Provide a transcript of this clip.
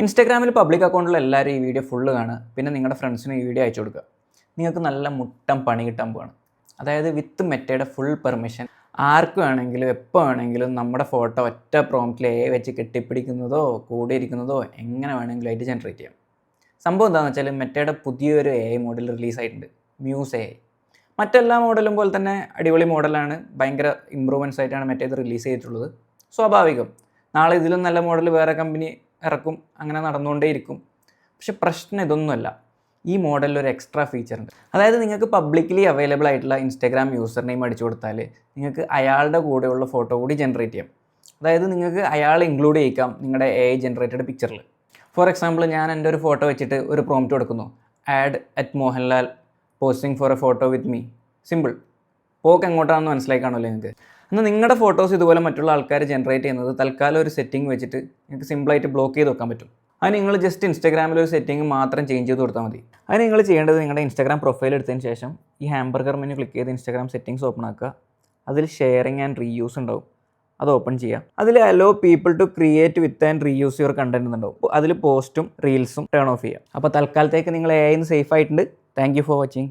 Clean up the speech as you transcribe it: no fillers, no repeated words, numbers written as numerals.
ഇൻസ്റ്റാഗ്രാമിൽ പബ്ലിക് അക്കൗണ്ടിൽ എല്ലാവരും ഈ വീഡിയോ ഫുള്ള് കാണുക. പിന്നെ നിങ്ങളുടെ ഫ്രണ്ട്സിന് ഈ വീഡിയോ അയച്ചു കൊടുക്കുക. നിങ്ങൾക്ക് നല്ല മുട്ടം പണി കിട്ടാൻ പോവാണ്. അതായത് വിത്ത് മെറ്റയുടെ ഫുൾ പെർമിഷൻ ആർക്ക് വേണമെങ്കിലും എപ്പോൾ വേണമെങ്കിലും നമ്മുടെ ഫോട്ടോ ഒറ്റ പ്രോംപ്റ്റിൽ വെച്ച് കെട്ടിപ്പിടിക്കുന്നതോ കൂടിയിരിക്കുന്നതോ എങ്ങനെ വേണമെങ്കിലും ആയിട്ട് ജനറേറ്റ് ചെയ്യാം. സംഭവം എന്താണെന്ന് വെച്ചാൽ മെറ്റയുടെ പുതിയൊരു മോഡൽ റിലീസായിട്ടുണ്ട്, മ്യൂസ് മറ്റെല്ലാ മോഡലും പോലെ തന്നെ അടിപൊളി മോഡലാണ്. ഭയങ്കര ഇമ്പ്രൂവ്മെൻറ്റ്സ് ആയിട്ടാണ് മെറ്റ ഇത് റിലീസ് ചെയ്തിട്ടുള്ളത്. സ്വാഭാവികം, നാളെ ഇതിലും നല്ല മോഡൽ വേറെ കമ്പനി ഇറക്കും, അങ്ങനെ നടന്നുകൊണ്ടേയിരിക്കും. പക്ഷെ പ്രശ്നം ഇതൊന്നുമല്ല. ഈ മോഡലിൽ ഒരു എക്സ്ട്രാ ഫീച്ചർ ഉണ്ട്. അതായത് നിങ്ങൾക്ക് പബ്ലിക്കലി അവൈലബിൾ ആയിട്ടുള്ള ഇൻസ്റ്റാഗ്രാം യൂസർ നെയിം അടിച്ചു കൊടുത്താൽ നിങ്ങൾക്ക് അയാളുടെ കൂടെയുള്ള ഫോട്ടോ കൂടി ജനറേറ്റ് ചെയ്യാം. അതായത് നിങ്ങൾക്ക് അയാളെ ഇൻക്ലൂഡ് ചെയ്യിക്കാം നിങ്ങളുടെ ജനറേറ്റഡ് പിക്ചറിൽ. ഫോർ എക്സാമ്പിൾ, ഞാൻ എൻ്റെ ഒരു ഫോട്ടോ വെച്ചിട്ട് ഒരു പ്രോംപ്റ്റ് കൊടുക്കുന്നു, add at Mohanlal posting for a photo with me. Simple. പോക്ക് എങ്ങോട്ടാണെന്ന് മനസ്സിലായി കാണുമല്ലോ നിങ്ങൾക്ക്. എന്നാൽ നിങ്ങളുടെ ഫോട്ടോസ് ഇതുപോലെ മറ്റുള്ള ആൾക്കാർ ജനറേറ്റ് ചെയ്യുന്നത് തൽക്കാലം ഒരു സെറ്റിംഗ് വെച്ചിട്ട് നിങ്ങൾക്ക് സിമ്പിളായിട്ട് ബ്ലോക്ക് ചെയ്ത് വെക്കാൻ പറ്റും. അത് നിങ്ങൾ ജസ്റ്റ് ഇൻസ്റ്റാഗ്രാമിൽ ഒരു സെറ്റിംഗ് മാത്രം ചേഞ്ച് ചെയ്ത് കൊടുത്താൽ മതി. അത് നിങ്ങൾ ചെയ്യേണ്ടത്, നിങ്ങളുടെ ഇൻസ്റ്റാഗ്രാം പ്രൊഫൈൽ എടുത്തതിന് ശേഷം ഈ ഹാംബർഗർ മെനു ക്ലിക്ക് ചെയ്ത് ഇൻസ്റ്റാഗ്രാം സെറ്റിംഗ്സ് ഓപ്പൺ ആക്കുക. അതിൽ ഷെയറിങ് ആൻഡ് റീയൂസ് ഉണ്ടാവും, അത് ഓപ്പൺ ചെയ്യുക. അതിൽ allow people to create with and reuse your content ഉണ്ടാവും. അതിൽ പോസ്റ്റും റീൽസും ടേൺ ഓഫ് ചെയ്യുക. അപ്പോൾ തൽക്കാലത്തേക്ക് നിങ്ങൾ സേഫ് ആയിട്ടുണ്ട്. Thank you for watching.